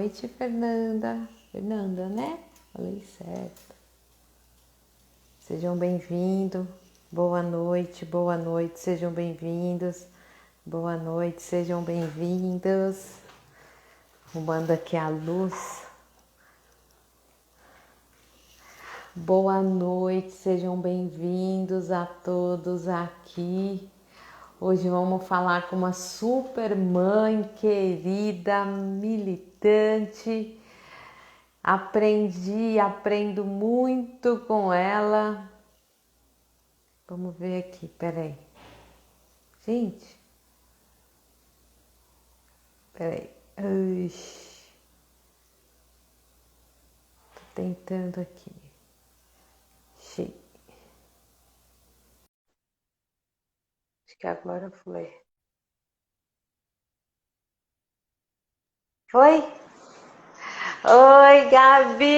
noite, Fernanda. Fernanda, né? Falei certo. Sejam bem-vindos. Boa noite, sejam bem-vindos. Boa noite, sejam bem-vindos. Arrumando aqui a luz. Boa noite, sejam bem-vindos a todos aqui. Hoje vamos falar com uma super mãe querida, militante. Aprendo muito com ela. Vamos ver aqui, peraí. Gente, peraí. Tô tentando aqui. Acho que agora foi. Foi? Oi, Gabi!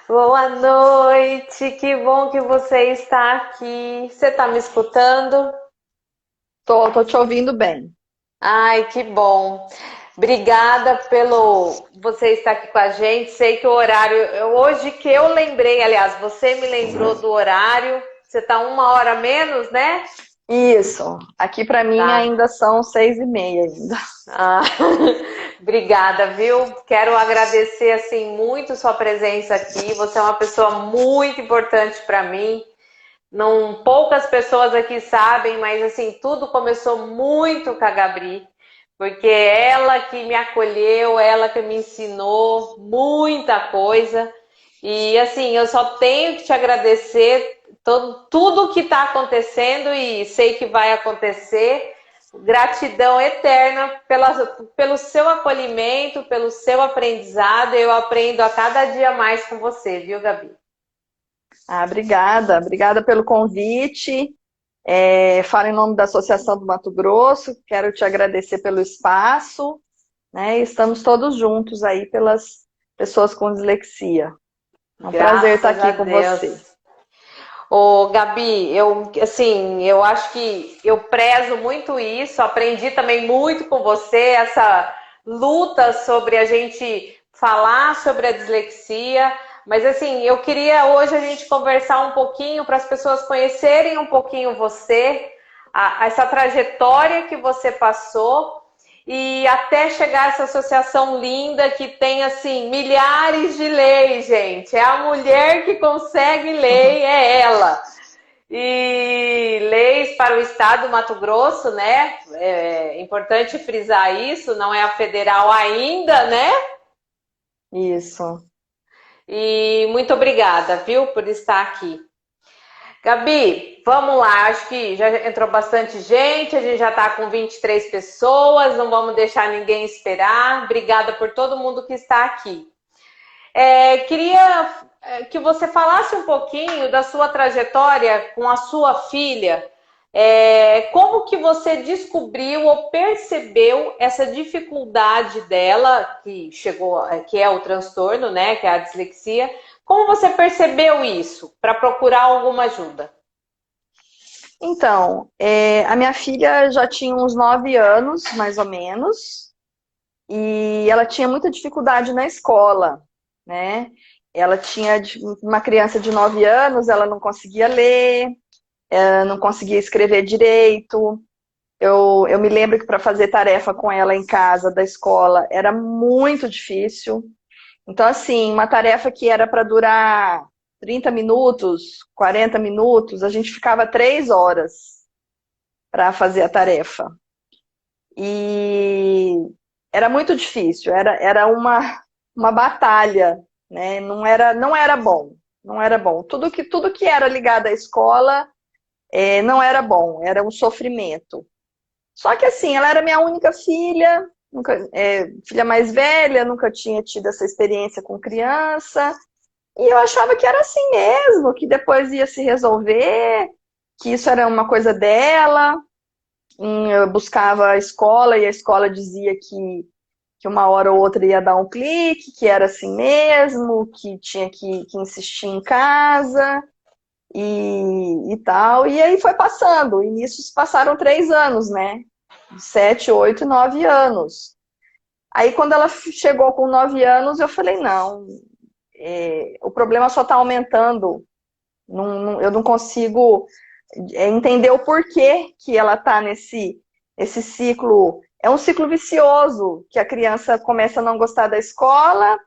Boa noite, que bom que você está aqui. Você está me escutando? Tô te ouvindo bem. Ai, que bom. Obrigada pelo você estar aqui com a gente. Sei que o horário, hoje que eu lembrei, aliás, você me lembrou do horário. Você está uma hora menos, né? Isso. Aqui para mim Tá. ainda são 6:30 ainda. Ah, obrigada, viu? Quero agradecer assim muito sua presença aqui. Você é uma pessoa muito importante para mim. Não, poucas pessoas aqui sabem, mas assim, tudo começou muito com a Gabri, porque ela que me acolheu, ela que me ensinou muita coisa. E assim, eu só tenho que te agradecer tudo que está acontecendo e sei que vai acontecer. Gratidão eterna pelo seu acolhimento, pelo seu aprendizado. Eu aprendo a cada dia mais com você, viu, Gabi? Obrigada. Obrigada pelo convite. Falo em nome da Associação do Mato Grosso. Quero te agradecer pelo espaço, né? Estamos todos juntos aí pelas pessoas com dislexia. É um prazer estar Graças a aqui com você. Deus. Ô, Gabi, eu acho que eu prezo muito isso, aprendi também muito com você essa luta sobre a gente falar sobre a dislexia, mas assim, eu queria hoje a gente conversar um pouquinho para as pessoas conhecerem um pouquinho você, essa trajetória que você passou e até chegar a essa associação linda que tem, assim, milhares de leis, gente. É a mulher que consegue lei, é ela. E leis para o estado do Mato Grosso, né? É importante frisar isso, não é a federal ainda, né? Isso. E muito obrigada, viu, por estar aqui. Gabi, vamos lá, acho que já entrou bastante gente, a gente já está com 23 pessoas, não vamos deixar ninguém esperar. Obrigada por todo mundo que está aqui. Queria que você falasse um pouquinho da sua trajetória com a sua filha. Como que você descobriu ou percebeu essa dificuldade dela, que chegou, que é o transtorno, né, que é a dislexia? Como você percebeu isso para procurar alguma ajuda? Então, a minha filha já tinha uns 9 anos, mais ou menos, e ela tinha muita dificuldade na escola, né? Ela tinha uma criança de 9 anos, ela não conseguia ler, não conseguia escrever direito. Eu me lembro que para fazer tarefa com ela em casa, da escola, era muito difícil. Então, assim, uma tarefa que era para durar 30 minutos, 40 minutos, a gente ficava 3 horas para fazer a tarefa. E era muito difícil, era uma batalha, né? Não era bom, não era bom. Tudo que era ligado à escola não era bom, era um sofrimento. Só que assim, ela era minha única filha, filha mais velha, nunca tinha tido essa experiência com criança, e eu achava que era assim mesmo, que depois ia se resolver, que isso era uma coisa dela. Eu buscava a escola e a escola dizia que uma hora ou outra ia dar um clique, que era assim mesmo, que tinha que insistir em casa e tal. E aí foi passando. E nisso se passaram 3 anos, né? 7, 8, 9 anos. Aí, quando ela chegou com 9 anos, eu falei, não, o problema só está aumentando. Eu não consigo entender o porquê que ela está nesse ciclo. É um ciclo vicioso, que a criança começa a não gostar da escola,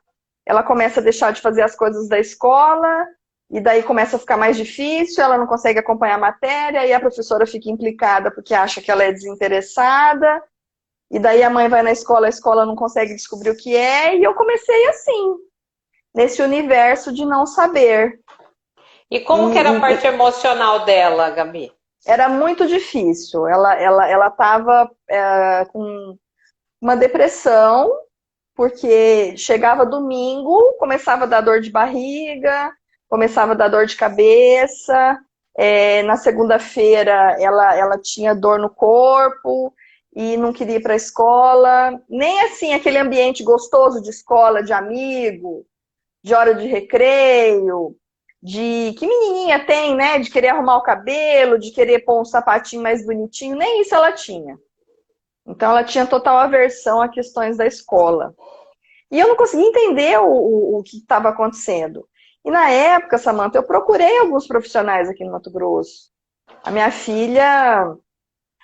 ela começa a deixar de fazer as coisas da escola, e daí começa a ficar mais difícil, ela não consegue acompanhar a matéria, e a professora fica implicada porque acha que ela é desinteressada, e daí a mãe vai na escola, a escola não consegue descobrir o que é, e eu comecei assim, nesse universo de não saber. E como que era a parte emocional dela, Gabi? Era muito difícil. Ela estava com uma depressão, porque chegava domingo, começava a dar dor de barriga, começava a dar dor de cabeça. Na segunda-feira ela tinha dor no corpo e não queria ir para a escola. Nem assim aquele ambiente gostoso de escola, de amigo, de hora de recreio, de que menininha tem, né? De querer arrumar o cabelo, de querer pôr um sapatinho mais bonitinho, nem isso ela tinha. Então ela tinha total aversão a questões da escola. E eu não conseguia entender o que estava acontecendo. E na época, Samantha, eu procurei alguns profissionais aqui no Mato Grosso. A minha filha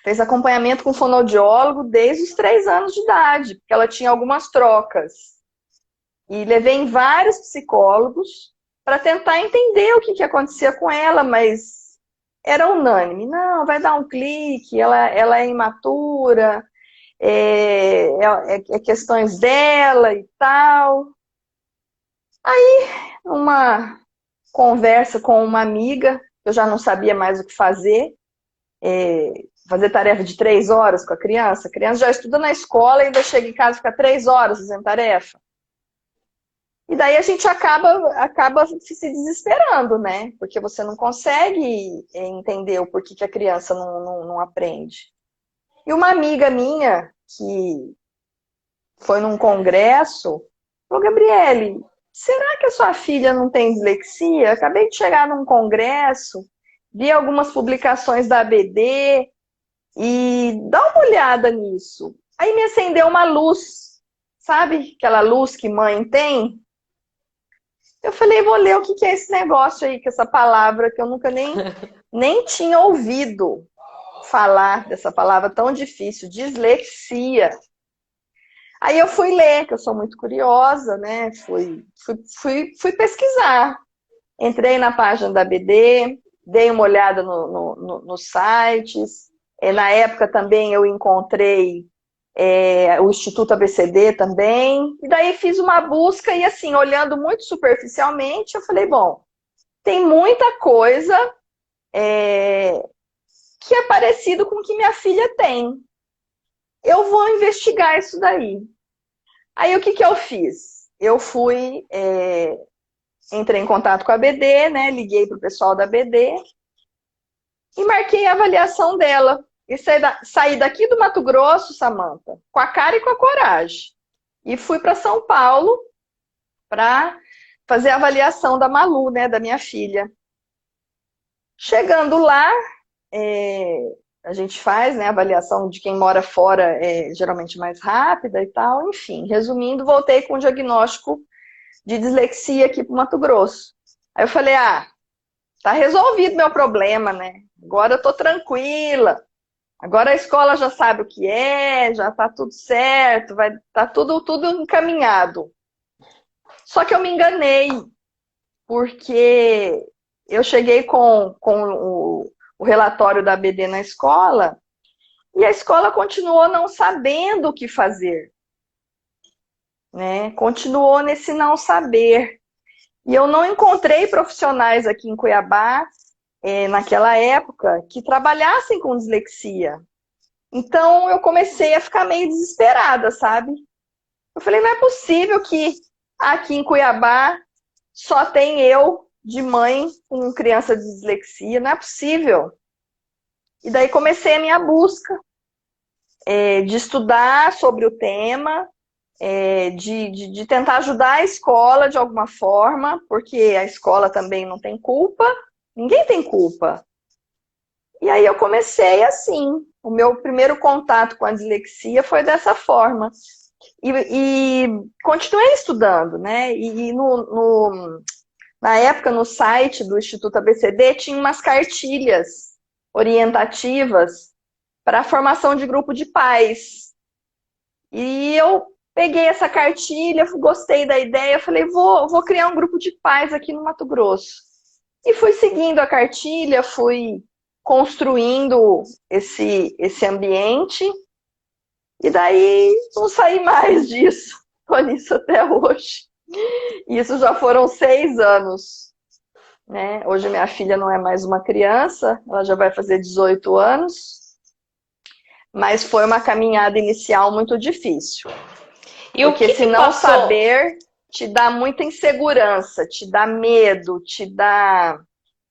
fez acompanhamento com fonoaudiólogo desde os 3 anos de idade, porque ela tinha algumas trocas. E levei em vários psicólogos para tentar entender o que acontecia com ela, mas era unânime. Não, vai dar um clique, ela é imatura, é questões dela e tal. Aí, uma conversa com uma amiga, eu já não sabia mais o que fazer, fazer tarefa de 3 horas com a criança já estuda na escola e ainda chega em casa e fica 3 horas fazendo tarefa. E daí a gente acaba se desesperando, né? Porque você não consegue entender o porquê que a criança não aprende. E uma amiga minha, que foi num congresso, falou, Gabriele, será que a sua filha não tem dislexia? Acabei de chegar num congresso, vi algumas publicações da ABD e dá uma olhada nisso. Aí me acendeu uma luz, sabe? Aquela luz que mãe tem. Eu falei, vou ler o que é esse negócio aí, que essa palavra que eu nunca nem tinha ouvido falar dessa palavra tão difícil, dislexia. Aí eu fui ler, que eu sou muito curiosa, né? Fui pesquisar. Entrei na página da BD, dei uma olhada nos sites. Na época também eu encontrei o Instituto ABCD também. E daí fiz uma busca e assim, olhando muito superficialmente, eu falei, bom, tem muita coisa que é parecido com o que minha filha tem. Eu vou investigar isso daí. Aí o que eu fiz? Eu entrei em contato com a BD, né? Liguei para o pessoal da BD e marquei a avaliação dela. E saí daqui do Mato Grosso, Samantha, com a cara e com a coragem. E fui para São Paulo para fazer a avaliação da Malu, né? Da minha filha. Chegando lá, a gente faz, né, a avaliação de quem mora fora, geralmente mais rápida e tal. Enfim, resumindo, voltei com um diagnóstico de dislexia aqui para o Mato Grosso. Aí eu falei, tá resolvido meu problema, né? Agora eu tô tranquila. Agora a escola já sabe o que já tá tudo certo, tá tudo encaminhado. Só que eu me enganei, porque eu cheguei com o relatório da BD na escola e a escola continuou não sabendo o que fazer, né? Continuou nesse não saber. E eu não encontrei profissionais aqui em Cuiabá, naquela época, que trabalhassem com dislexia. Então eu comecei a ficar meio desesperada, sabe? Eu falei, não é possível que aqui em Cuiabá só tem eu de mãe com criança de dislexia, não é possível. E daí comecei a minha busca de estudar sobre o tema, de tentar ajudar a escola de alguma forma, porque a escola também não tem culpa, ninguém tem culpa. E aí eu comecei assim, o meu primeiro contato com a dislexia foi dessa forma. e continuei estudando, né? Na época, no site do Instituto ABCD, tinha umas cartilhas orientativas para a formação de grupo de pais. E eu peguei essa cartilha, gostei da ideia, falei, vou criar um grupo de pais aqui no Mato Grosso. E fui seguindo a cartilha, fui construindo esse ambiente, e daí não saí mais disso. Estou nisso até hoje. E isso já foram 6 anos. Né? Hoje minha filha não é mais uma criança, ela já vai fazer 18 anos, mas foi uma caminhada inicial muito difícil. E porque o que se não passou? saber, te dá muita insegurança, te dá medo, te dá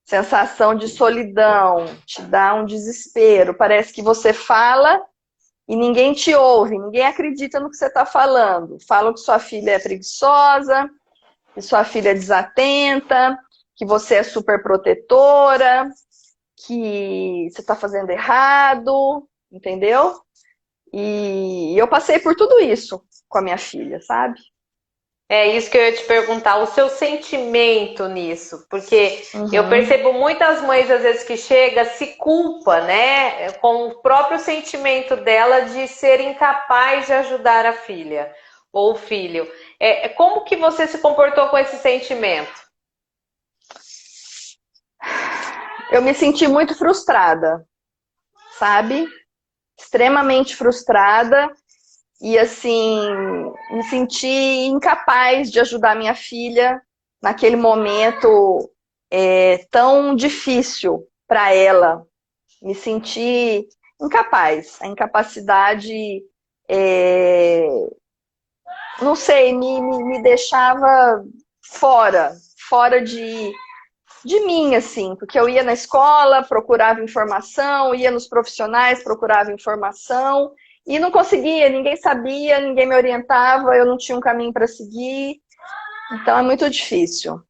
sensação de solidão, te dá um desespero. Parece que você fala e ninguém te ouve, ninguém acredita no que você está falando. Falam que sua filha é preguiçosa, que sua filha é desatenta, que você é super protetora, que você está fazendo errado, entendeu? E eu passei por tudo isso com a minha filha, sabe? É isso que eu ia te perguntar, o seu sentimento nisso, porque eu Uhum. percebo muitas mães às vezes que chega se culpa, né, com o próprio sentimento dela de ser incapaz de ajudar a filha ou o filho. Como que você se comportou com esse sentimento? Eu me senti muito frustrada, sabe? Extremamente frustrada e, assim, me senti incapaz de ajudar minha filha naquele momento tão difícil para ela. Me senti incapaz. A incapacidade, não sei, me deixava fora de mim, assim, porque eu ia na escola, procurava informação, ia nos profissionais, procurava informação, e não conseguia, ninguém sabia, ninguém me orientava, eu não tinha um caminho para seguir, então é muito difícil,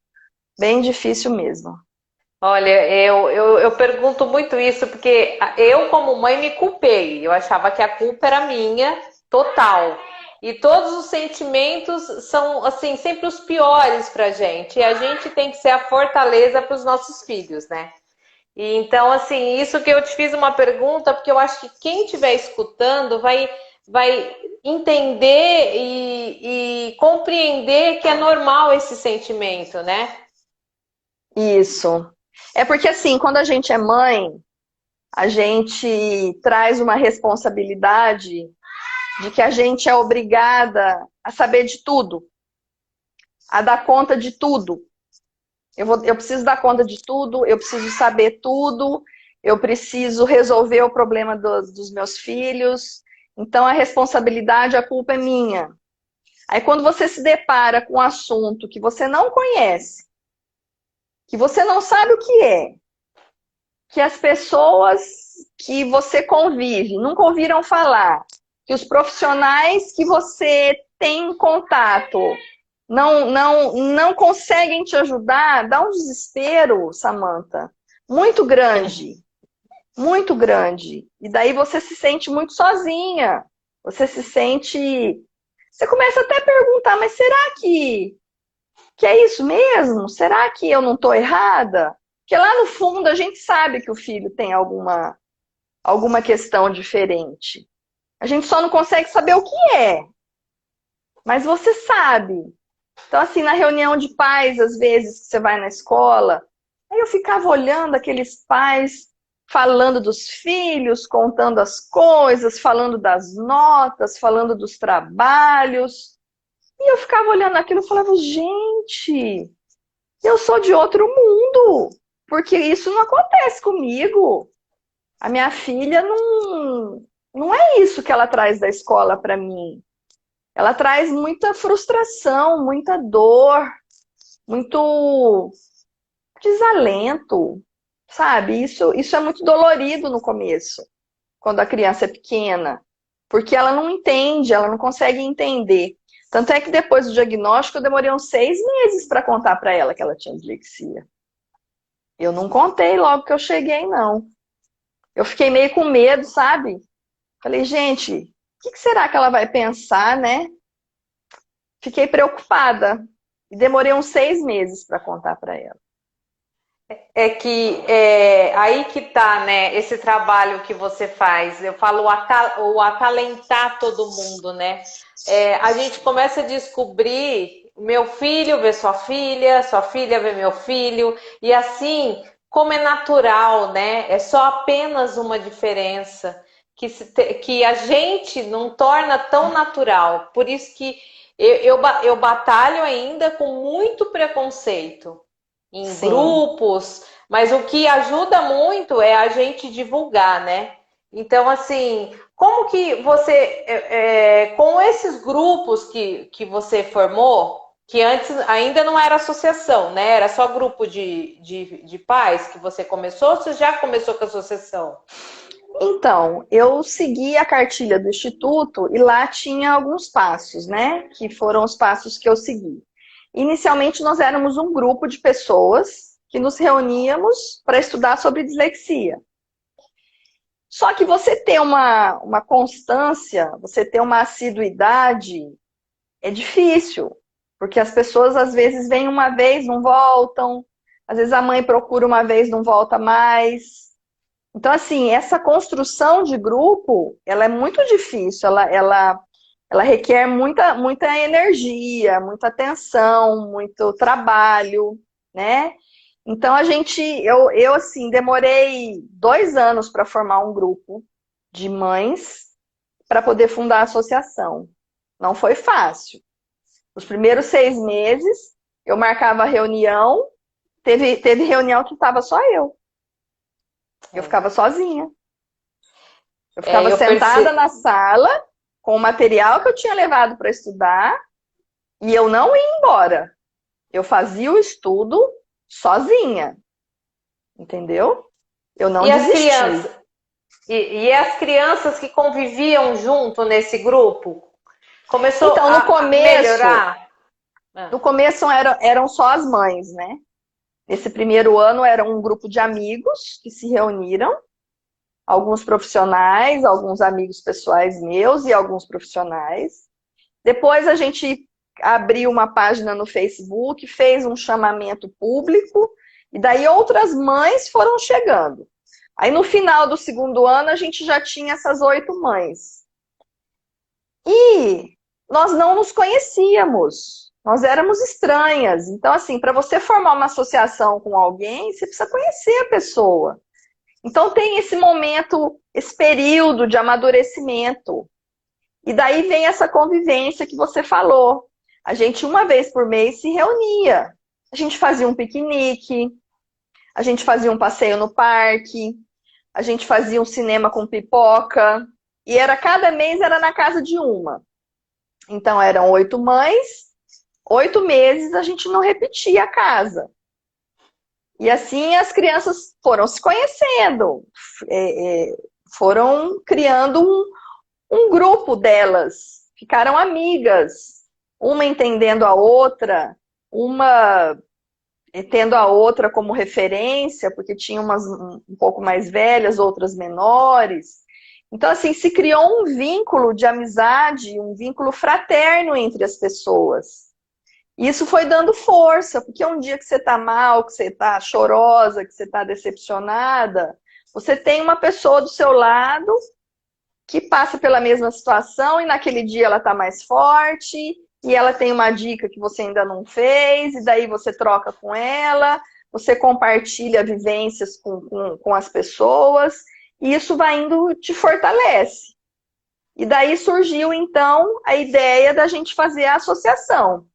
bem difícil mesmo. Olha, eu pergunto muito isso porque eu, como mãe, me culpei. Eu achava que a culpa era minha, total. E todos os sentimentos são, assim, sempre os piores pra gente. E a gente tem que ser a fortaleza para os nossos filhos, né? E então, assim, isso que eu te fiz uma pergunta, porque eu acho que quem estiver escutando vai entender e compreender que é normal esse sentimento, né? Isso. É porque, assim, quando a gente é mãe, a gente traz uma responsabilidade de que a gente é obrigada a saber de tudo, a dar conta de tudo. Eu preciso dar conta de tudo, eu preciso saber tudo, eu preciso resolver o problema dos meus filhos. Então, a responsabilidade, a culpa é minha. Aí, quando você se depara com um assunto que você não conhece, que você não sabe o que as pessoas que você convive nunca ouviram falar, que os profissionais que você tem contato não conseguem te ajudar, dá um desespero, Samantha, muito grande, muito grande. E daí você se sente muito sozinha. Você se sente. Você começa até a perguntar, mas será que é isso mesmo? Será que eu não estou errada? Porque lá no fundo a gente sabe que o filho tem alguma questão diferente. A gente só não consegue saber o que é. Mas você sabe. Então, assim, na reunião de pais, às vezes, que você vai na escola, aí eu ficava olhando aqueles pais falando dos filhos, contando as coisas, falando das notas, falando dos trabalhos. E eu ficava olhando aquilo e falava, gente, eu sou de outro mundo, porque isso não acontece comigo. A minha filha não é isso que ela traz da escola para mim. Ela traz muita frustração, muita dor, muito desalento, sabe? Isso é muito dolorido no começo, quando a criança é pequena, porque ela não entende, ela não consegue entender. Tanto é que depois do diagnóstico eu demorei uns 6 meses para contar para ela que ela tinha dislexia. Eu não contei logo que eu cheguei, não. Eu fiquei meio com medo, sabe? Falei, gente, o que será que ela vai pensar, né? fiquei preocupada. E demorei uns 6 meses para contar para ela. É que aí que tá, né, esse trabalho que você faz. Eu falo o acalentar todo mundo, né? A gente começa a descobrir, meu filho vê sua filha vê meu filho, e assim, como é natural, né? É só apenas uma diferença que a gente não torna tão natural. Por isso que eu batalho ainda com muito preconceito em Sim, grupos, mas o que ajuda muito é a gente divulgar, né? Então, assim, como que você, com esses grupos que você formou, que antes ainda não era associação, né? Era só grupo de pais que você começou, ou você já começou com a associação? então, eu segui a cartilha do Instituto e lá tinha alguns passos, né? Que foram os passos que eu segui. Inicialmente, nós éramos um grupo de pessoas que nos reuníamos para estudar sobre dislexia. Só que você ter uma constância, você ter uma assiduidade, é difícil, porque as pessoas às vezes vêm uma vez, não voltam, às vezes a mãe procura uma vez, não volta mais. Então, assim, essa construção de grupo, ela é muito difícil, ela requer muita energia, muita atenção, muito trabalho, né? Então, eu assim, demorei 2 anos para formar um grupo de mães para poder fundar a associação. Não foi fácil. Os primeiros 6 meses, eu marcava reunião, teve reunião que estava só eu. Eu ficava sozinha. Eu ficava Eu sentada percebo. na sala com o material que eu tinha levado para estudar e eu não ia embora. Eu fazia o estudo sozinha, entendeu? Eu não E as desisti. crianças? E as crianças que conviviam junto nesse grupo? Começou Então, a melhorar? no começo eram só as mães, né? Nesse primeiro ano era um grupo de amigos que se reuniram, alguns profissionais, alguns amigos pessoais meus e alguns profissionais. Depois a gente abriu uma página no Facebook, fez um chamamento público, e daí outras mães foram chegando. Aí no final do segundo ano a gente já tinha essas 8 mães. E nós não nos conhecíamos, nós éramos estranhas. Então, assim, para você formar uma associação com alguém, você precisa conhecer a pessoa. Então tem esse momento, esse período de amadurecimento. E daí vem essa convivência que você falou. A gente, uma vez por mês, se reunia. A gente fazia um piquenique, a gente fazia um passeio no parque, a gente fazia um cinema com pipoca. E cada mês era na casa de uma. Então eram 8 mães, 8 meses a gente não repetia a casa. E assim as crianças foram se conhecendo, foram criando um grupo delas, ficaram amigas, uma entendendo a outra, uma tendo a outra como referência, porque tinha umas um pouco mais velhas, outras menores. Então, assim, se criou um vínculo de amizade, um vínculo fraterno entre as pessoas. E isso foi dando força, porque um dia que você está mal, que você está chorosa, que você está decepcionada, você tem uma pessoa do seu lado que passa pela mesma situação e naquele dia ela está mais forte e ela tem uma dica que você ainda não fez e daí você troca com ela, você compartilha vivências com as pessoas e isso vai indo, te fortalece. E daí surgiu, então, a ideia da gente fazer a associação.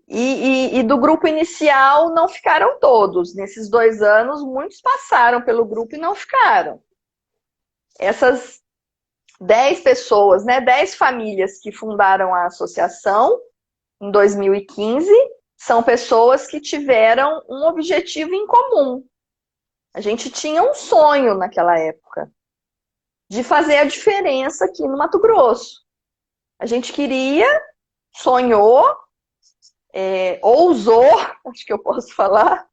E do grupo inicial não ficaram todos. Nesses 2 anos, muitos passaram pelo grupo e não ficaram. Essas 10 pessoas, né, 10 famílias que fundaram a associação em 2015, são pessoas que tiveram um objetivo em comum. A gente tinha um sonho naquela época de fazer a diferença aqui no Mato Grosso. A gente queria, sonhou, ousou, acho que eu posso falar,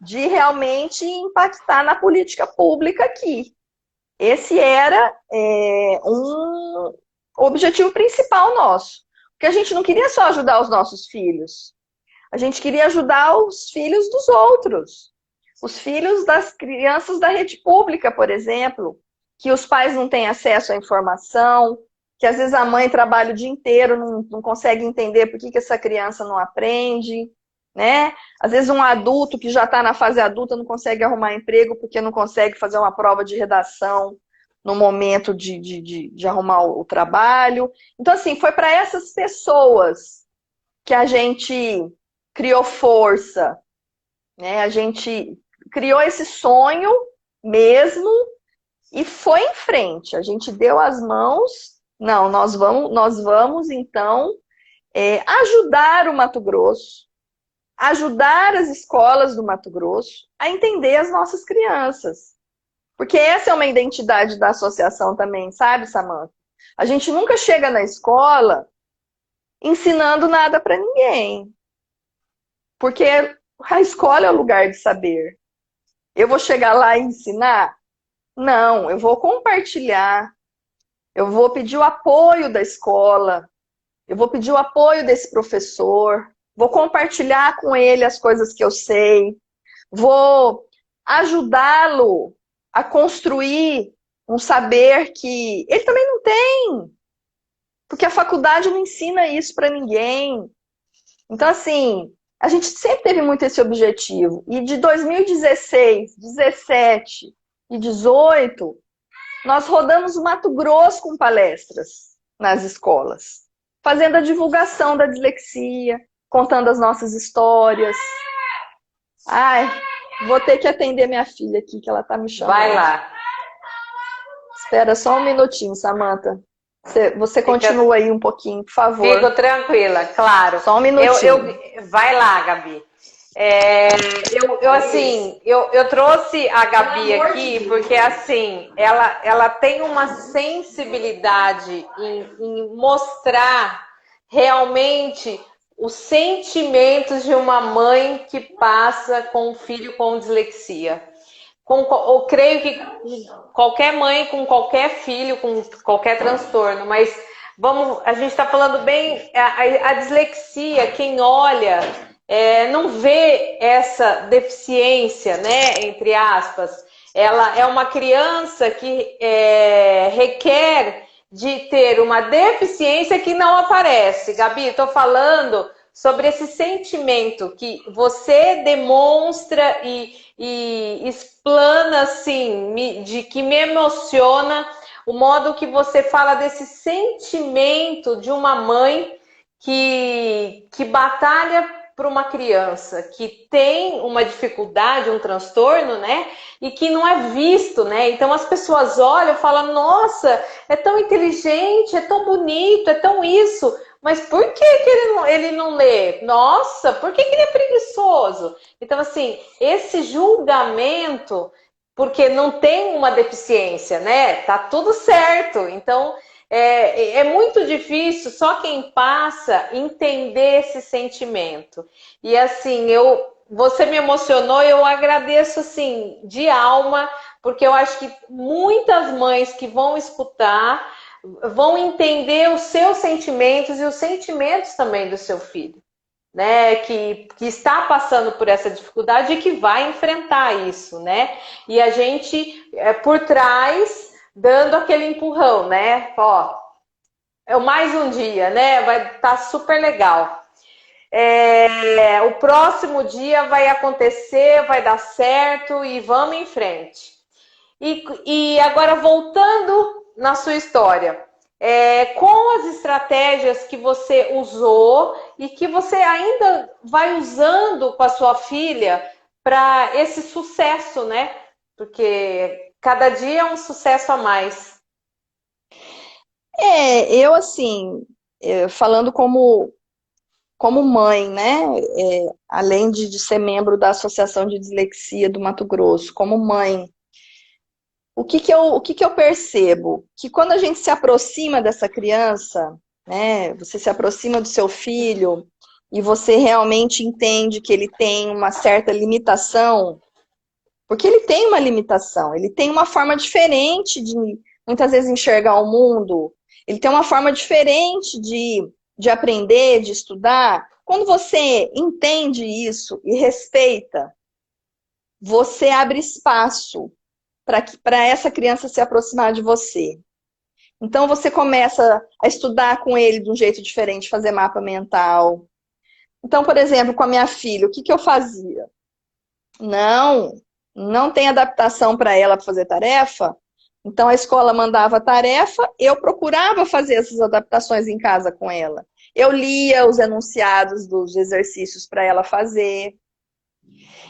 de realmente impactar na política pública aqui. Esse era um objetivo principal nosso. Porque a gente não queria só ajudar os nossos filhos. A gente queria ajudar os filhos dos outros. Os filhos das crianças da rede pública, por exemplo, que os pais não têm acesso à informação, que às vezes a mãe trabalha o dia inteiro, não consegue entender por que essa criança não aprende, né? Às vezes um adulto que já está na fase adulta não consegue arrumar emprego porque não consegue fazer uma prova de redação no momento de arrumar o trabalho. Então, assim, foi para essas pessoas que a gente criou força, né? A gente criou esse sonho mesmo e foi em frente. A gente deu as mãos. Não, nós vamos então ajudar o Mato Grosso, ajudar as escolas do Mato Grosso a entender as nossas crianças. Porque essa é uma identidade da associação também, sabe, Samantha? A gente nunca chega na escola ensinando nada para ninguém. Porque a escola é o lugar de saber. Eu vou chegar lá e ensinar? Não, eu vou compartilhar. Eu vou pedir o apoio da escola. Eu vou pedir o apoio desse professor. Vou compartilhar com ele as coisas que eu sei. Vou ajudá-lo a construir um saber que ele também não tem. Porque a faculdade não ensina isso para ninguém. Então, assim, a gente sempre teve muito esse objetivo. E de 2016, 17 e 18, nós rodamos o Mato Grosso com palestras nas escolas, fazendo a divulgação da dislexia, contando as nossas histórias. Ai, vou ter que atender minha filha aqui, que ela tá me chamando. Vai lá. Espera só um minutinho, Samantha. Você continua aí um pouquinho, por favor. Fico tranquila, claro. Só um minutinho. Vai lá, Gabi. Eu trouxe a Gabi aqui porque, assim, ela tem uma sensibilidade em mostrar realmente os sentimentos de uma mãe que passa com um filho com dislexia. Eu creio que qualquer mãe com qualquer filho, com qualquer transtorno, mas a gente está falando bem, a dislexia, quem olha, não vê essa deficiência, né, entre aspas. Ela é uma criança que requer de ter uma deficiência que não aparece. Gabi, estou falando sobre esse sentimento que você demonstra e explana, assim, que me emociona o modo que você fala desse sentimento de uma mãe que batalha por uma criança que tem uma dificuldade, um transtorno, né? E que não é visto, né? Então as pessoas olham e falam, nossa, é tão inteligente, é tão bonito, é tão isso. Mas por que ele não lê? Nossa, por que ele é preguiçoso? Então, assim, esse julgamento, porque não tem uma deficiência, né? Tá tudo certo. Então, é muito difícil, só quem passa entender esse sentimento. E, assim, você me emocionou, eu agradeço, assim, de alma, porque eu acho que muitas mães que vão escutar vão entender os seus sentimentos e os sentimentos também do seu filho, né? Que está passando por essa dificuldade e que vai enfrentar isso, né? E a gente, por trás, dando aquele empurrão, né? Ó, é mais um dia, né? Vai estar super legal. O próximo dia vai acontecer, vai dar certo e vamos em frente. E agora, voltando na sua história, com as estratégias que você usou e que você ainda vai usando com a sua filha para esse sucesso, né? Porque cada dia é um sucesso a mais. Eu assim, falando como mãe, né? Além de ser membro da Associação de Dislexia do Mato Grosso, como mãe, o que que eu percebo? Que quando a gente se aproxima dessa criança, né? Você se aproxima do seu filho e você realmente entende que ele tem uma certa limitação, porque ele tem uma limitação, ele tem uma forma diferente de, muitas vezes, enxergar o mundo, ele tem uma forma diferente de de aprender, de estudar, quando você entende isso e respeita, você abre espaço para essa criança se aproximar de você. Então você começa a estudar com ele de um jeito diferente, fazer mapa mental. Então, por exemplo, com a minha filha, o que eu fazia? Não tem adaptação para ela para fazer tarefa. Então a escola mandava tarefa, eu procurava fazer essas adaptações em casa com ela. Eu lia os enunciados dos exercícios para ela fazer.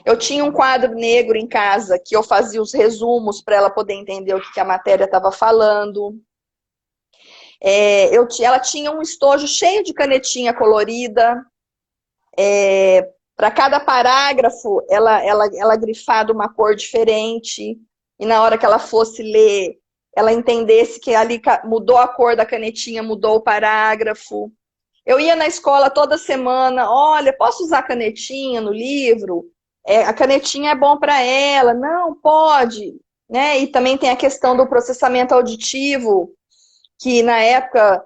Eu tinha um quadro negro em casa que eu fazia os resumos para ela poder entender o que a matéria estava falando. Ela tinha um estojo cheio de canetinha colorida. Para cada parágrafo, ela grifava uma cor diferente. E na hora que ela fosse ler, ela entendesse que ali mudou a cor da canetinha, mudou o parágrafo. Eu ia na escola toda semana, olha, posso usar canetinha no livro? A canetinha é bom para ela. Não, pode. Né? E também tem a questão do processamento auditivo, que na época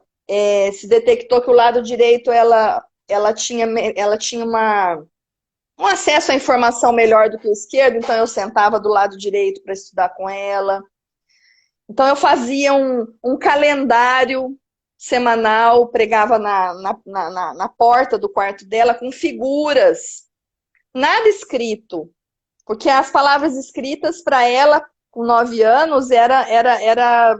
se detectou que o lado direito ela tinha um acesso à informação melhor do que o esquerdo, então eu sentava do lado direito para estudar com ela. Então eu fazia um calendário semanal, pregava na porta do quarto dela com figuras, nada escrito, porque as palavras escritas para ela, com 9 anos, era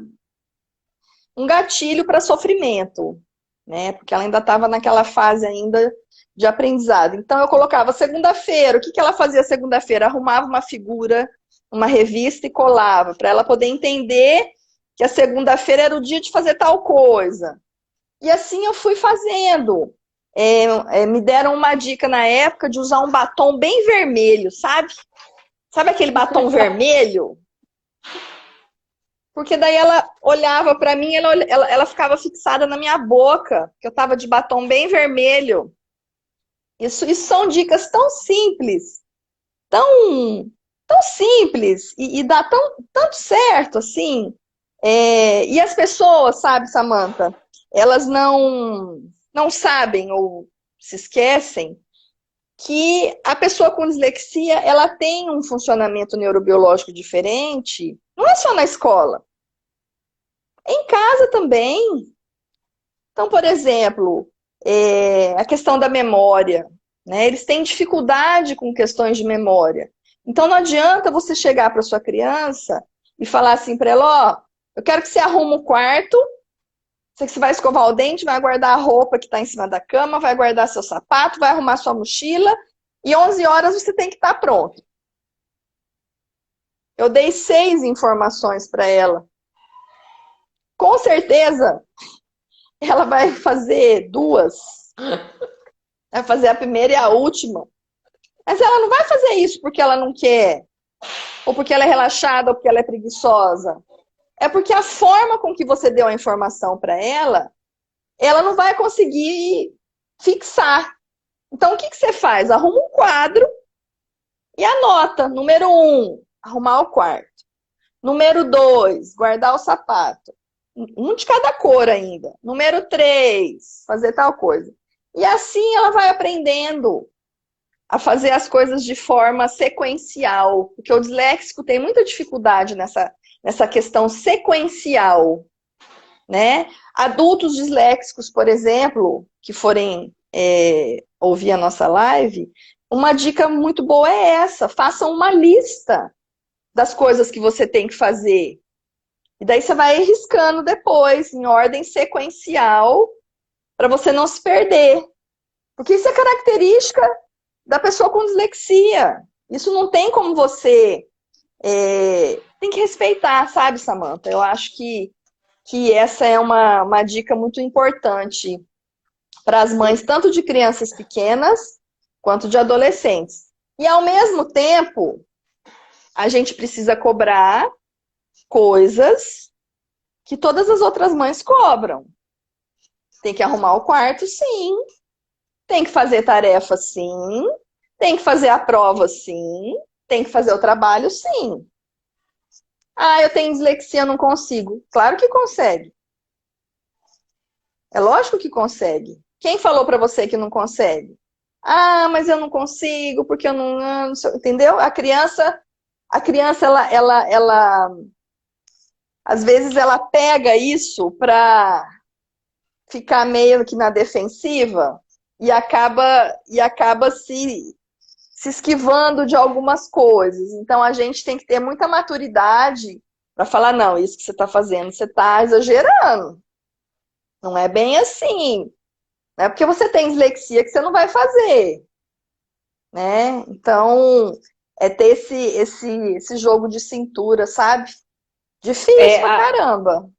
um gatilho para sofrimento, né? Porque ela ainda estava naquela fase ainda de aprendizado. Então eu colocava segunda-feira, o que ela fazia segunda-feira? Arrumava uma figura, uma revista e colava, para ela poder entender que a segunda-feira era o dia de fazer tal coisa. E assim eu fui fazendo. Me deram uma dica na época de usar um batom bem vermelho, sabe? Sabe aquele batom vermelho? Porque daí ela olhava para mim, ela ficava fixada na minha boca, que eu estava de batom bem vermelho. Isso são dicas tão simples, tão simples, e dá tanto certo, assim. E as pessoas, sabe, Samantha, elas não sabem ou se esquecem que a pessoa com dislexia, ela tem um funcionamento neurobiológico diferente, não é só na escola, é em casa também. Então, por exemplo, a questão da memória, né? Eles têm dificuldade com questões de memória. Então, não adianta você chegar para sua criança e falar assim para ela, ó, eu quero que você arrume o quarto, você vai escovar o dente, vai guardar a roupa que está em cima da cama, vai guardar seu sapato, vai arrumar sua mochila, e 11 horas você tem que estar pronto. Eu dei 6 informações para ela. Com certeza, ela vai fazer 2. Vai fazer a primeira e a última. Mas ela não vai fazer isso porque ela não quer, ou porque ela é relaxada, ou porque ela é preguiçosa. É porque a forma com que você deu a informação para ela não vai conseguir fixar. Então, o que você faz? Arruma um quadro e anota. Número 1, arrumar o quarto. Número 2, guardar o sapato. Um de cada cor ainda. Número 3, fazer tal coisa. E assim ela vai aprendendo a fazer as coisas de forma sequencial. Porque o disléxico tem muita dificuldade nessa questão sequencial, né? Adultos disléxicos, por exemplo, que forem ouvir a nossa live, uma dica muito boa é essa: façam uma lista das coisas que você tem que fazer. E daí você vai riscando depois, em ordem sequencial, para você não se perder. Porque isso é característica da pessoa com dislexia. Isso não tem como você... tem que respeitar, sabe, Samantha? Eu acho que essa é uma dica muito importante para as mães, tanto de crianças pequenas, quanto de adolescentes. E, ao mesmo tempo, a gente precisa cobrar coisas que todas as outras mães cobram. Tem que arrumar o quarto, sim. Tem que fazer tarefa, sim. Tem que fazer a prova, sim. Tem que fazer o trabalho, sim. Ah, eu tenho dislexia, não consigo. Claro que consegue. É lógico que consegue. Quem falou para você que não consegue? Ah, mas eu não consigo, porque eu não sei, entendeu? A criança ela, às vezes ela pega isso para ficar meio que na defensiva e acaba se esquivando de algumas coisas. Então a gente tem que ter muita maturidade para falar, não, isso que você está fazendo, você está exagerando. Não é bem assim. Não é porque você tem dislexia que você não vai fazer, né? Então, é ter esse jogo de cintura, sabe? Difícil É, pra caramba.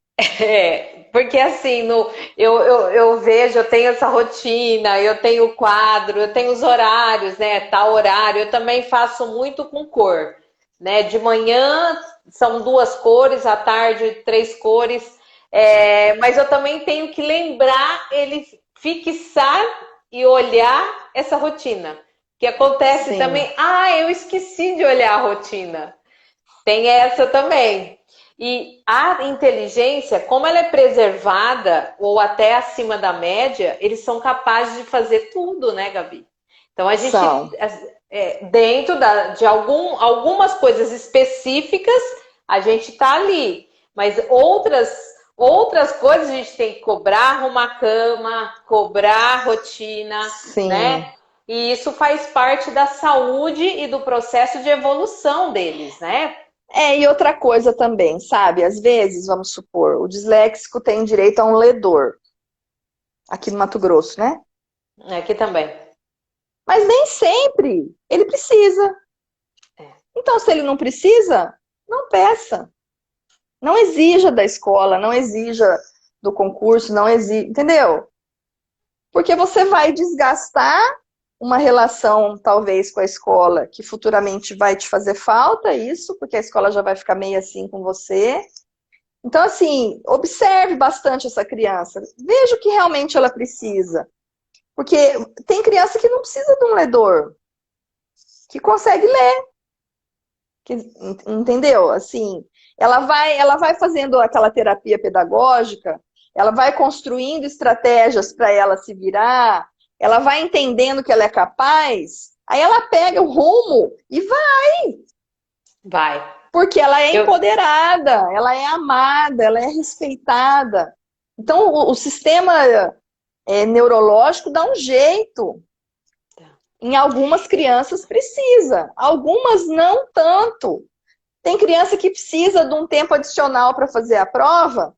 porque assim, eu vejo, eu tenho essa rotina, eu tenho o quadro, eu tenho os horários, né? Tal horário, eu também faço muito com cor, né? De manhã são 2 cores, à tarde 3 cores, mas eu também tenho que lembrar ele fixar e olhar essa rotina. Que acontece Sim, também, eu esqueci de olhar a rotina. Tem essa também. E a inteligência, como ela é preservada ou até acima da média, eles são capazes de fazer tudo, né, Gabi? Então a gente, são. dentro de algumas coisas específicas, a gente está ali. Mas outras coisas a gente tem que cobrar arrumar cama, cobrar rotina, Sim. né? E isso faz parte da saúde e do processo de evolução deles, né? E outra coisa também, sabe? Às vezes, vamos supor, o disléxico tem direito a um ledor, aqui no Mato Grosso, né? Aqui também. Mas nem sempre ele precisa. Então, se ele não precisa, não peça. Não exija da escola, não exija do concurso, não exija, entendeu? Porque você vai desgastar uma relação, talvez, com a escola, que futuramente vai te fazer falta, isso, porque a escola já vai ficar meio assim com você. Então, assim, observe bastante essa criança. Veja o que realmente ela precisa. Porque tem criança que não precisa de um ledor, que consegue ler, que, entendeu? Assim, ela vai fazendo aquela terapia pedagógica, ela vai construindo estratégias para ela se virar, ela vai entendendo que ela é capaz, aí ela pega o rumo e vai, Vai. porque ela é Eu, empoderada, ela é amada, ela é respeitada. Então, o sistema neurológico dá um jeito. Em algumas crianças precisa, algumas não tanto. Tem criança que precisa de um tempo adicional para fazer a prova,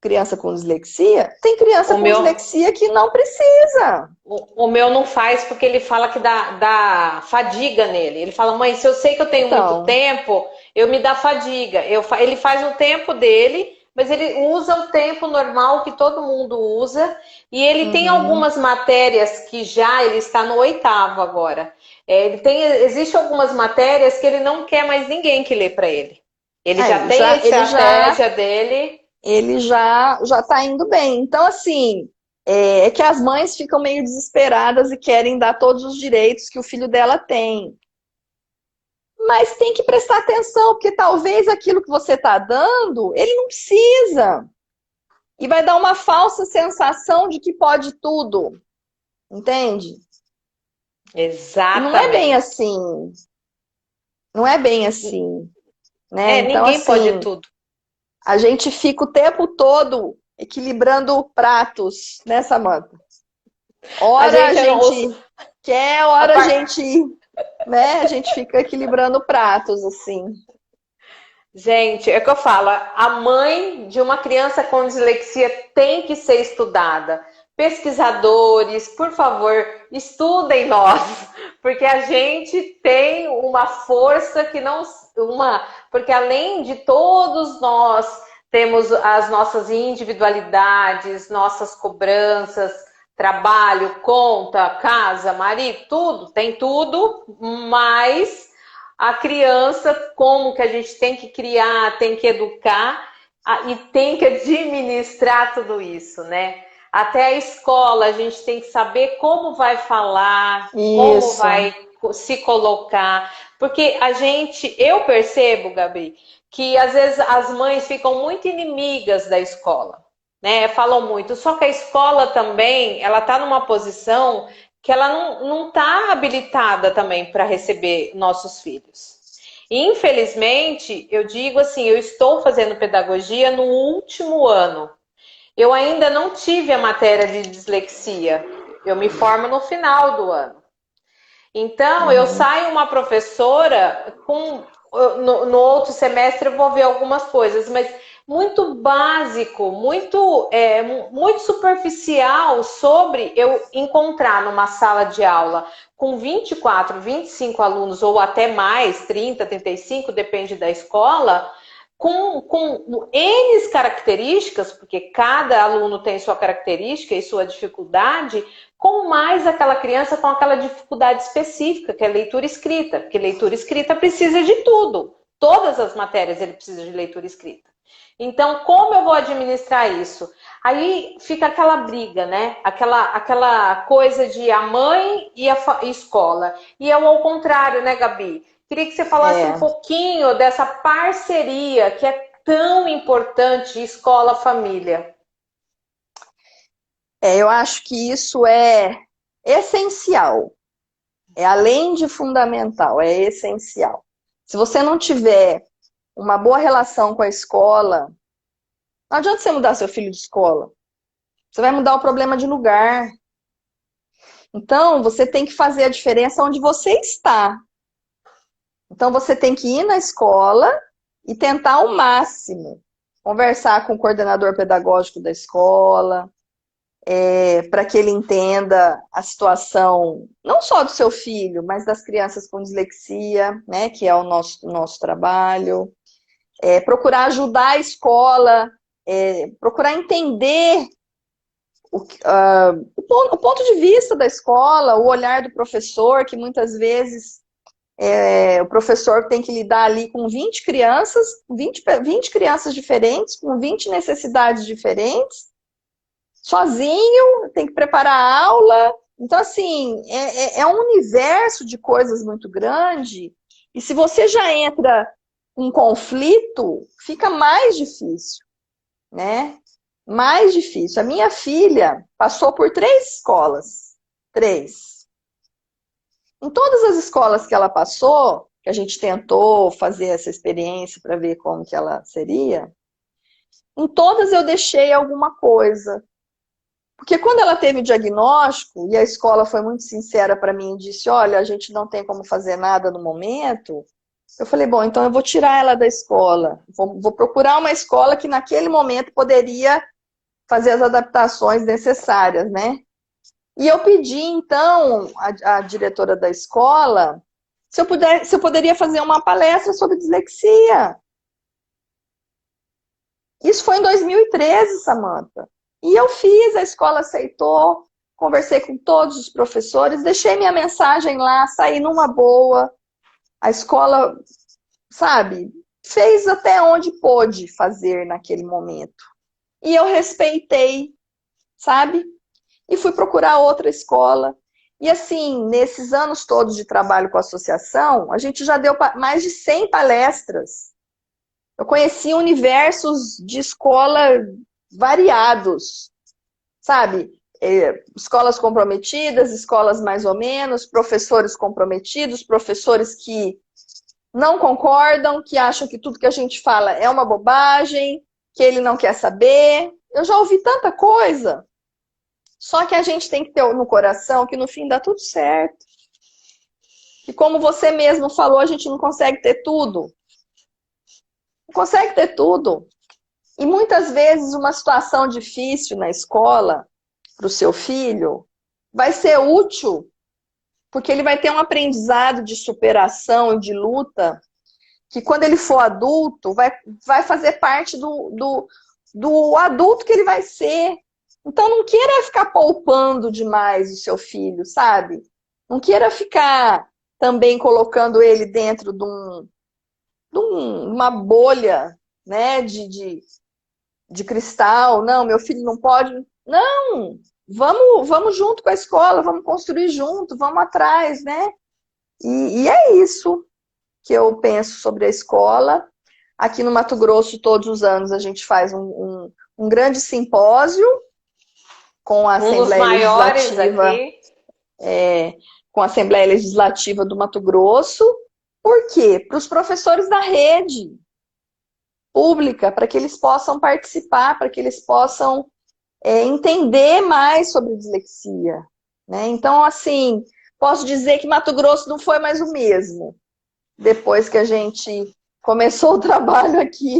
criança com dislexia. Tem criança o com meu, dislexia que não precisa. o meu não faz porque ele fala que dá fadiga nele. Ele fala, mãe, se eu sei que eu tenho muito Então, tempo, eu me dá fadiga. Ele faz o tempo dele, mas ele usa o tempo normal que todo mundo usa. E ele tem uhum. algumas matérias que já ele está no 8º agora. Existe algumas matérias que ele não quer mais ninguém que lê para ele. Ele já Aí, tem a já, ele já, estratégia dele. ele já está indo bem. Então, assim, é que as mães ficam meio desesperadas e querem dar todos os direitos que o filho dela tem. Mas tem que prestar atenção, porque talvez aquilo que você está dando, ele não precisa. E vai dar uma falsa sensação de que pode tudo, entende? E não é bem Exatamente. assim, não é bem assim, né? Então, Ninguém pode assim, tudo. a gente fica o tempo todo equilibrando pratos, né, Samanta? A Hora a gente é os, gente quer, a hora a par... gente, né, a gente fica equilibrando pratos, assim. Gente, é o que eu falo, a mãe de uma criança com dislexia tem que ser estudada. Pesquisadores, por favor, estudem nós, porque a gente tem uma força que não porque além de todos nós temos as nossas individualidades, nossas cobranças, trabalho, conta, casa, marido, tudo, tem tudo, mas a criança, como que a gente tem que criar, tem que educar e tem que administrar tudo isso, né? Até a escola, a gente tem que saber como vai falar, como Isso. vai se colocar, porque eu percebo, Gabi, que às vezes as mães ficam muito inimigas da escola. né? Falam muito. Só que a escola também, ela está numa posição que ela não está habilitada também para receber nossos filhos. E, infelizmente, eu digo assim, eu estou fazendo pedagogia no último ano. Eu ainda não tive a matéria de dislexia. Eu me formo no final do ano. Então, eu Uhum. saio uma professora com. No outro semestre eu vou ver algumas coisas, mas muito básico, muito superficial sobre eu encontrar numa sala de aula com 24, 25 alunos, ou até mais, 30, 35, depende da escola, com N características, porque cada aluno tem sua característica e sua dificuldade, com mais aquela criança com aquela dificuldade específica, que é leitura escrita, porque leitura escrita precisa de tudo. Todas as matérias ele precisa de leitura escrita. Então, como eu vou administrar isso? Aí fica aquela briga, né? Aquela coisa de a mãe e a escola. E é ao contrário, né, Gabi? Queria que você falasse um É, pouquinho dessa parceria que é tão importante escola-família. eu acho que isso é essencial. É além de fundamental, é essencial. Se você não tiver uma boa relação com a escola, não adianta você mudar seu filho de escola. Você vai mudar o problema de lugar. Então, você tem que fazer a diferença onde você está. Então, você tem que ir na escola e tentar ao máximo conversar com o coordenador pedagógico da escola, para que ele entenda a situação, não só do seu filho, mas das crianças com dislexia, né, que é o nosso trabalho. Procurar ajudar a escola, procurar entender o ponto de vista da escola, o olhar do professor, que muitas vezes o professor tem que lidar ali com 20 crianças, 20 crianças diferentes, com 20 necessidades diferentes, sozinho, tem que preparar a aula. Então, assim, é um universo de coisas muito grande, e se você já entra em conflito, fica mais difícil, né? Mais difícil. A minha filha passou por 3 escolas. 3. Em todas as escolas que ela passou, que a gente tentou fazer essa experiência para ver como que ela seria, em todas eu deixei alguma coisa. Porque quando ela teve o diagnóstico, e a escola foi muito sincera para mim e disse, olha, a gente não tem como fazer nada no momento, eu falei, bom, então eu vou tirar ela da escola. Vou procurar uma escola que naquele momento poderia fazer as adaptações necessárias, né? E eu pedi, então, à diretora da escola se eu poderia fazer uma palestra sobre dislexia. Isso foi em 2013, Samantha. E eu fiz, a escola aceitou, conversei com todos os professores, deixei minha mensagem lá, saí numa boa. A escola, sabe, fez até onde pôde fazer naquele momento. E eu respeitei, sabe? E fui procurar outra escola. E assim, nesses anos todos de trabalho com a associação, a gente já deu mais de 100 palestras. Eu conheci universos de escola variados, sabe? Escolas comprometidas, escolas mais ou menos, professores comprometidos, professores que não concordam, que acham que tudo que a gente fala é uma bobagem, que ele não quer saber. Eu já ouvi tanta coisa. Só que a gente tem que ter no coração que no fim dá tudo certo. Que como você mesmo falou, a gente não consegue ter tudo. Não consegue ter tudo. E muitas vezes uma situação difícil na escola para o seu filho vai ser útil, porque ele vai ter um aprendizado de superação e de luta, que quando ele for adulto, vai fazer parte do adulto que ele vai ser. Então não queira ficar poupando demais o seu filho, sabe? Não queira ficar também colocando ele dentro de uma bolha, né, de cristal. Não, meu filho não pode. Não, vamos junto com a escola, vamos construir junto, vamos atrás, né? E é isso que eu penso sobre a escola. Aqui no Mato Grosso, todos os anos, a gente faz um grande simpósio com a Um dos Assembleia maiores Legislativa, aqui. com a Assembleia Legislativa do Mato Grosso. Por quê? Para os professores da rede pública, para que eles possam participar, para que eles possam entender mais sobre dislexia, né? Então, assim, posso dizer que Mato Grosso não foi mais o mesmo. Depois que a gente começou o trabalho aqui,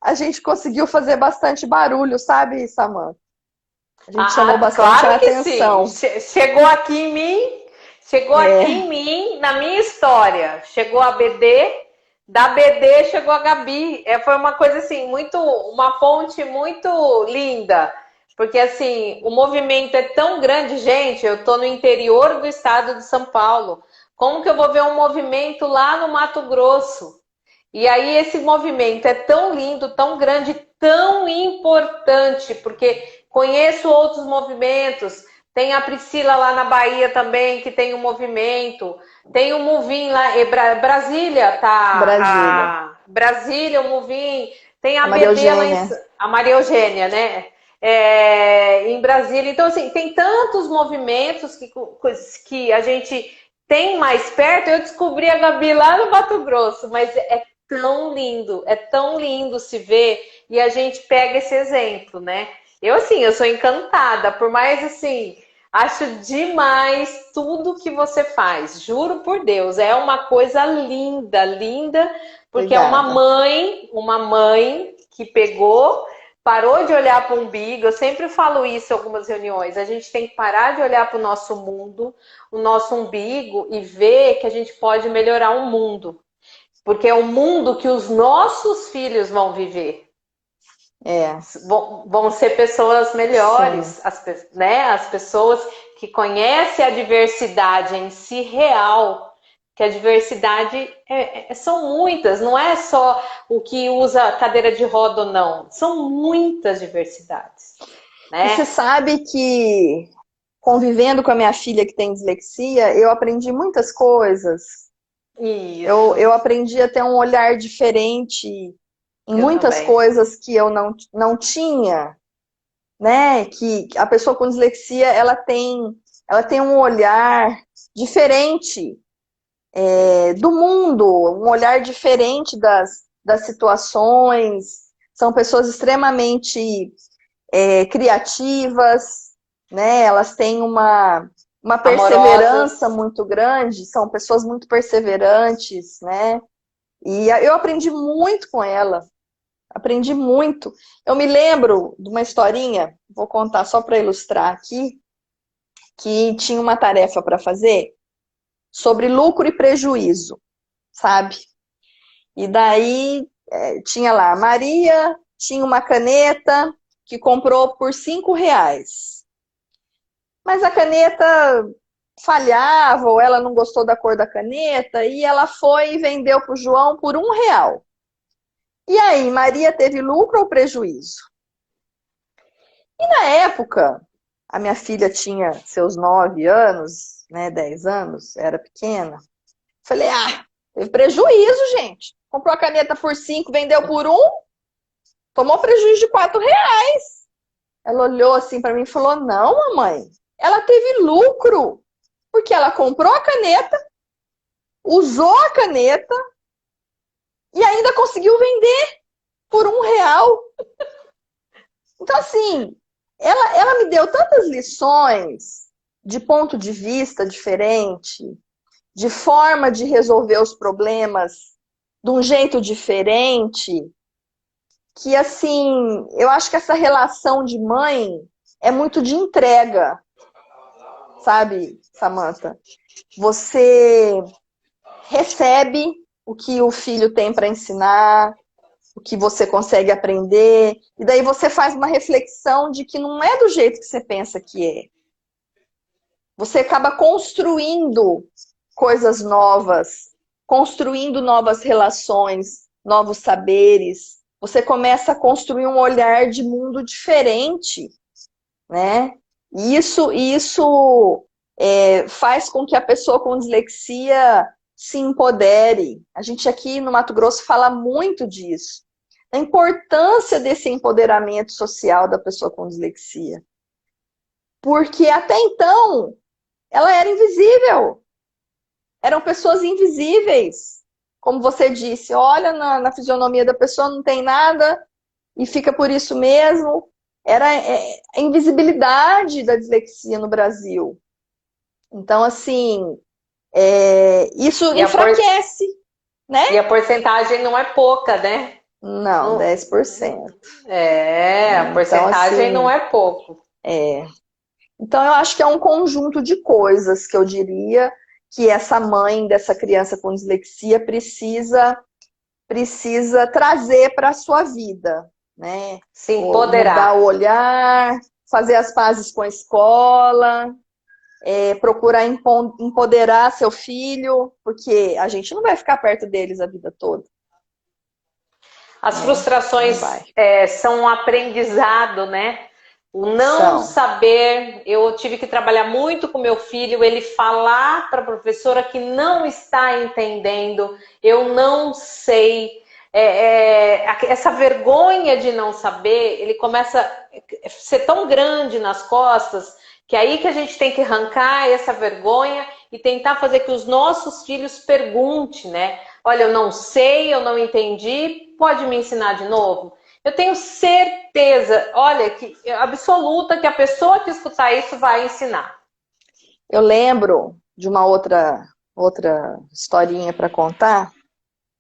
a gente conseguiu fazer bastante barulho, sabe, Samantha? A gente chamou bastante a Claro que atenção. sim. Chegou aqui em mim, na minha história. Chegou a BD, da BD chegou a Gabi. Foi uma coisa assim, uma fonte muito linda. Porque assim, o movimento é tão grande, gente. Eu tô no interior do estado de São Paulo. Como que eu vou ver um movimento lá no Mato Grosso? E aí esse movimento é tão lindo, tão grande, tão importante, porque conheço outros movimentos. Tem a Priscila lá na Bahia também, que tem um movimento. Tem o Muvim lá, Brasília, Brasília. Brasília, o Muvim. Tem a Maria BD lá Eugênia. a Maria Eugênia, né? Em Brasília. Então, assim, tem tantos movimentos que a gente tem mais perto. Eu descobri a Gabi lá no Mato Grosso, mas é tão lindo se ver, e a gente pega esse exemplo, né? Eu sou encantada, por mais assim, acho demais tudo que você faz, juro por Deus, é uma coisa linda, linda, porque é Obrigada. uma mãe que pegou, parou de olhar para o umbigo. Eu sempre falo isso em algumas reuniões, a gente tem que parar de olhar para o nosso mundo, o nosso umbigo, e ver que a gente pode melhorar o mundo. Porque é o mundo que os nossos filhos vão viver. Vão ser pessoas melhores, né? As pessoas que conhecem a diversidade em si real, que a diversidade são muitas, não é só o que usa cadeira de roda ou não, são muitas diversidades. Né? E você sabe que, convivendo com a minha filha que tem dislexia, eu aprendi muitas coisas. Eu aprendi a ter um olhar diferente em muitas coisas que eu não tinha, né? Que a pessoa com dislexia, ela tem um olhar diferente do mundo, um olhar diferente das situações. São pessoas extremamente criativas, né? Elas têm uma perseverança muito grande, são pessoas muito perseverantes, né? E eu aprendi muito com ela, aprendi muito. Eu me lembro de uma historinha, vou contar só para ilustrar aqui, que tinha uma tarefa para fazer sobre lucro e prejuízo, sabe? E daí tinha lá, Maria tinha uma caneta que comprou por R$ 5. Mas a caneta falhava, ou ela não gostou da cor da caneta, e ela foi e vendeu para o João por R$ 1. E aí, Maria teve lucro ou prejuízo? E na época, a minha filha tinha seus 9 anos, né, 10 anos, era pequena. Falei, teve prejuízo, gente. Comprou a caneta por 5, vendeu por 1, tomou prejuízo de R$ 4. Ela olhou assim para mim e falou, não, mamãe, ela teve lucro, porque ela comprou a caneta, usou a caneta e ainda conseguiu vender por R$ 1. Então, assim, ela me deu tantas lições de ponto de vista diferente, de forma de resolver os problemas de um jeito diferente, que, assim, eu acho que essa relação de mãe é muito de entrega, sabe, Samantha? Você recebe o que o filho tem para ensinar, o que você consegue aprender, e daí você faz uma reflexão de que não é do jeito que você pensa que é. Você acaba construindo coisas novas, construindo novas relações, novos saberes. Você começa a construir um olhar de mundo diferente, né? E isso faz com que a pessoa com dislexia se empodere. A gente aqui no Mato Grosso fala muito disso. a importância desse empoderamento social da pessoa com dislexia. Porque até então, ela era invisível. Eram pessoas invisíveis. Como você disse, olha na fisionomia da pessoa, não tem nada e fica por isso mesmo. Era a invisibilidade da dislexia no Brasil. Então, assim, isso enfraquece, né? E a porcentagem não é pouca, né? Não, 10%. A porcentagem assim, não é pouco. Então, eu acho que é um conjunto de coisas que eu diria que essa mãe dessa criança com dislexia precisa trazer para a sua vida, né? Se empoderar. Mudar o olhar, fazer as pazes com a escola, procurar empoderar seu filho, porque a gente não vai ficar perto deles a vida toda. As frustrações são um aprendizado, né? O não saber, eu tive que trabalhar muito com meu filho, ele falar para a professora que não está entendendo, eu não sei. Essa vergonha de não saber, ele começa a ser tão grande nas costas, que é aí que a gente tem que arrancar essa vergonha e tentar fazer que os nossos filhos perguntem, né? Olha, eu não sei, eu não entendi, pode me ensinar de novo? Eu tenho certeza, olha, que absoluta que a pessoa que escutar isso vai ensinar. Eu lembro de uma outra historinha para contar.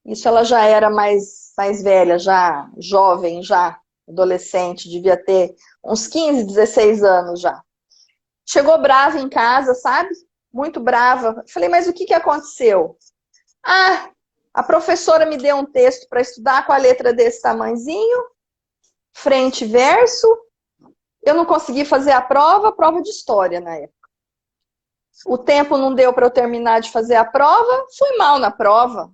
Isso ela já era mais velha, já jovem, já adolescente, devia ter uns 15, 16 anos já. Chegou brava em casa, sabe? Muito brava. Falei, mas o que aconteceu? Ah, a professora me deu um texto para estudar com a letra desse tamanhozinho, frente e verso. Eu não consegui fazer a prova de história na época. O tempo não deu para eu terminar de fazer a prova, fui mal na prova.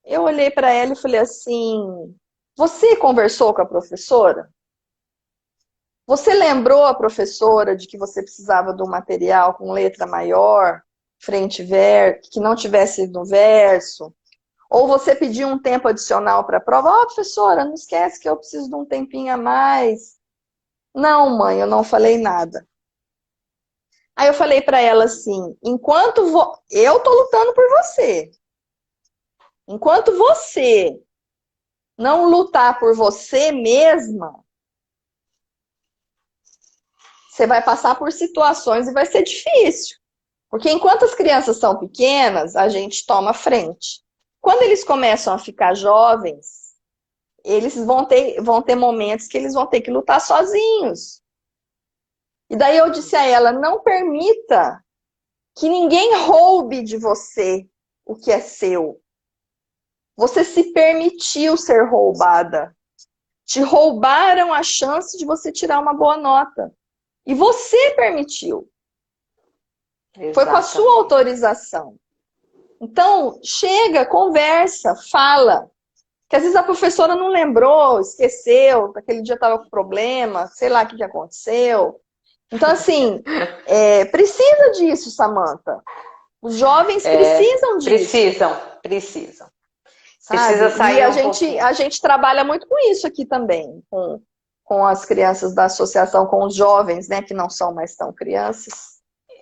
Eu olhei para ela e falei assim, você conversou com a professora? Você lembrou a professora de que você precisava de um material com letra maior, frente e verso, que não tivesse no verso? Ou você pediu um tempo adicional para a prova? Ó, professora, não esquece que eu preciso de um tempinho a mais. Não, mãe, eu não falei nada. Aí eu falei para ela assim, eu tô lutando por você. Enquanto você não lutar por você mesma, você vai passar por situações e vai ser difícil. Porque enquanto as crianças são pequenas, a gente toma frente. Quando eles começam a ficar jovens, eles vão ter momentos que eles vão ter que lutar sozinhos. E daí eu disse a ela, não permita que ninguém roube de você o que é seu. Você se permitiu ser roubada. Te roubaram a chance de você tirar uma boa nota. E você permitiu. Exatamente. Foi com a sua autorização. Então, chega, conversa, fala. Que às vezes a professora não lembrou, esqueceu, aquele dia estava com problema, sei lá o que aconteceu. Então, assim, precisa disso, Samantha. Os jovens precisam disso. Precisam. Sabe? Precisa sair e a gente trabalha muito com isso aqui também, com as crianças da associação, com os jovens, né, que não são mais tão crianças.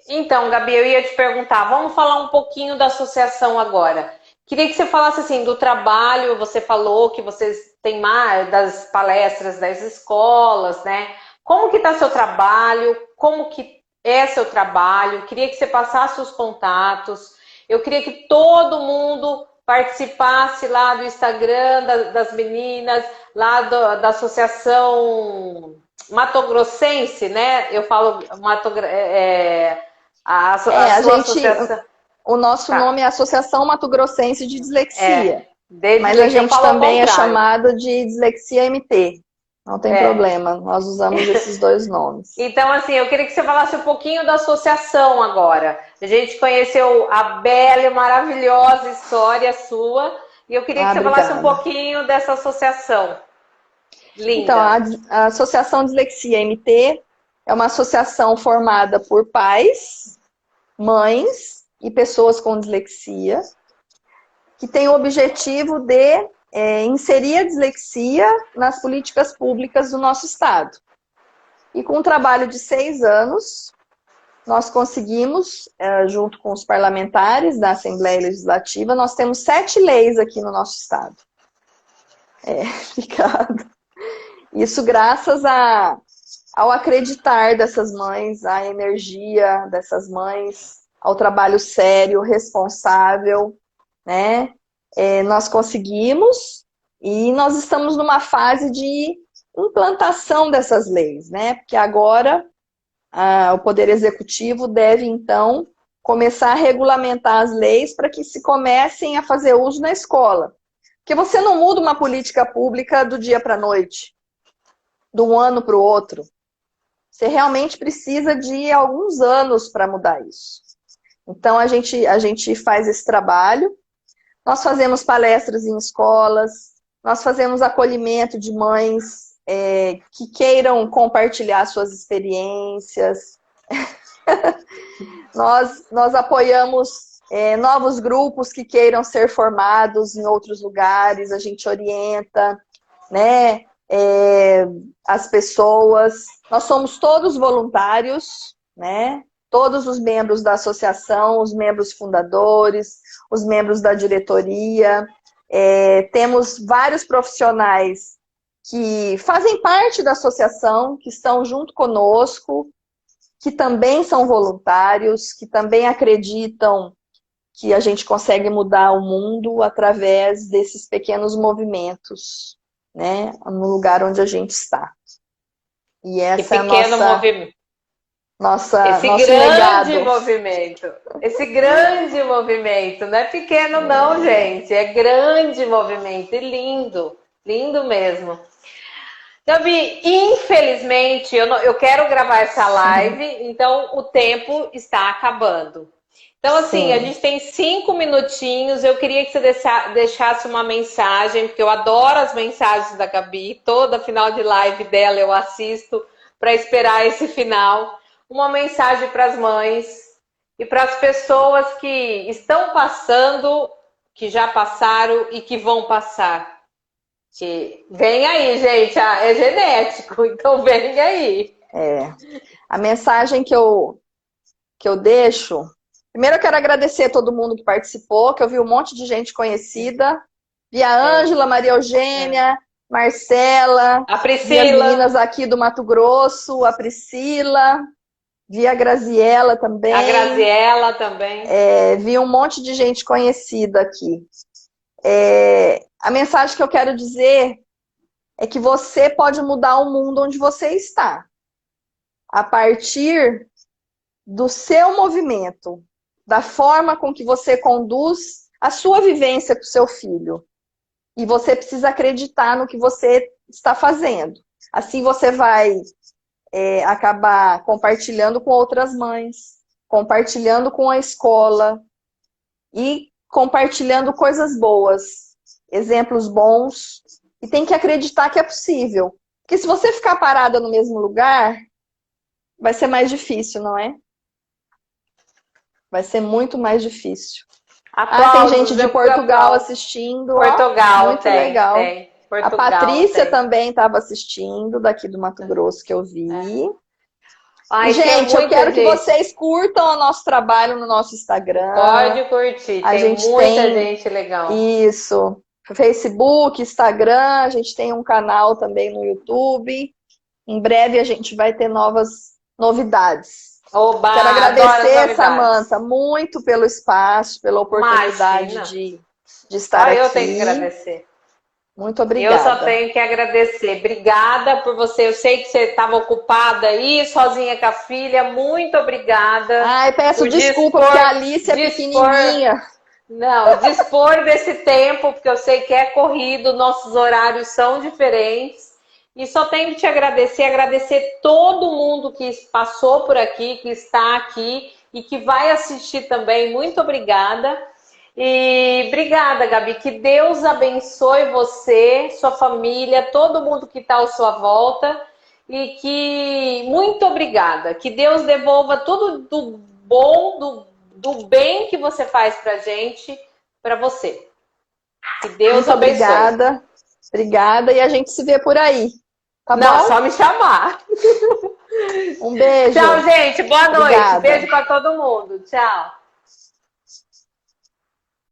Então, Gabi, eu ia te perguntar, vamos falar um pouquinho da associação agora. Queria que você falasse assim do trabalho, você falou que vocês têm mais das palestras das escolas, né? Como que está seu trabalho? Como que é seu trabalho? Queria que você passasse os contatos. Eu queria que todo mundo participasse lá do Instagram das meninas, lá da Associação Matogrossense, né? Eu falo associação. O nosso nome é Associação Mato Grossense de Dislexia. Mas a gente também é chamado de Dislexia MT. Não tem problema, nós usamos esses dois nomes. Então, assim, eu queria que você falasse um pouquinho da associação agora. A gente conheceu a bela e maravilhosa história sua, e eu queria que você falasse um pouquinho dessa associação. Linda. Então, a Associação Dislexia MT é uma associação formada por pais, mães e pessoas com dislexia, que tem o objetivo de inserir a dislexia nas políticas públicas do nosso estado. E com um trabalho de 6 anos, nós conseguimos, junto com os parlamentares da Assembleia Legislativa, nós temos 7 leis aqui no nosso estado. Obrigada. Isso graças ao acreditar dessas mães, à energia dessas mães, ao trabalho sério, responsável, né? Nós conseguimos e nós estamos numa fase de implantação dessas leis, né? Porque agora o Poder Executivo deve, então, começar a regulamentar as leis para que se comecem a fazer uso na escola. Porque você não muda uma política pública do dia para a noite, de um ano para o outro. Você realmente precisa de alguns anos para mudar isso. Então, a gente faz esse trabalho. Nós fazemos palestras em escolas, nós fazemos acolhimento de mães que queiram compartilhar suas experiências. Nós apoiamos novos grupos que queiram ser formados em outros lugares, a gente orienta, né, as pessoas. Nós somos todos voluntários, né? Todos os membros da associação, os membros fundadores, os membros da diretoria. Temos vários profissionais que fazem parte da associação, que estão junto conosco, que também são voluntários, que também acreditam que a gente consegue mudar o mundo através desses pequenos movimentos, né, no lugar onde a gente está. E essa é a nosso legado. Esse grande movimento, não é pequeno não, gente, é grande movimento, e lindo, lindo mesmo. Gabi, infelizmente, eu quero gravar essa live, então o tempo está acabando. Então, assim, a gente tem 5 minutinhos, eu queria que você deixasse uma mensagem, porque eu adoro as mensagens da Gabi, toda final de live dela eu assisto para esperar esse final. Uma mensagem para as mães e para as pessoas que estão passando, que já passaram e que vão passar. Que vem aí, gente, é genético, então vem aí. A mensagem que eu deixo... Primeiro eu quero agradecer a todo mundo que participou, que eu vi um monte de gente conhecida. Vi a Ângela, Maria Eugênia, Marcela, a Priscila. Vi as meninas aqui do Mato Grosso, a Priscila, vi a Graziela também. Vi um monte de gente conhecida aqui. A mensagem que eu quero dizer é que você pode mudar o mundo onde você está. A partir do seu movimento, da forma com que você conduz a sua vivência com o seu filho. E você precisa acreditar no que você está fazendo. Assim você vai acabar compartilhando com outras mães, compartilhando com a escola e compartilhando coisas boas, exemplos bons. E tem que acreditar que é possível. Porque se você ficar parada no mesmo lugar, vai ser mais difícil, não é? Vai ser muito mais difícil. Tem gente de Portugal assistindo. Portugal, muito legal. Portugal, a Patrícia também estava assistindo, daqui do Mato Grosso, que eu vi. Gente, eu quero que vocês curtam o nosso trabalho no nosso Instagram. Pode curtir, tem muita gente legal. Isso. Facebook, Instagram, a gente tem um canal também no YouTube. Em breve a gente vai ter novas novidades. Oba, quero agradecer, Samantha, muito pelo espaço, pela oportunidade de estar aqui. Eu tenho que agradecer. Muito obrigada. Eu só tenho que agradecer. Obrigada por você. Eu sei que você estava ocupada aí, sozinha com a filha. Muito obrigada. Peço desculpa, porque a Alice é pequenininha. Não, dispor desse tempo, porque eu sei que é corrido, nossos horários são diferentes. E só tenho que te agradecer todo mundo que passou por aqui, que está aqui e que vai assistir também. Muito obrigada. E obrigada, Gabi. Que Deus abençoe você, sua família, todo mundo que está à sua volta. E que muito obrigada. Que Deus devolva tudo do bom, do bem que você faz pra gente, pra você. Que Deus Muito abençoe. obrigada. Obrigada e a gente se vê por aí. Tá Não, bom? só me chamar. Um beijo. Tchau, gente. Boa noite. Obrigada. Beijo para todo mundo. Tchau.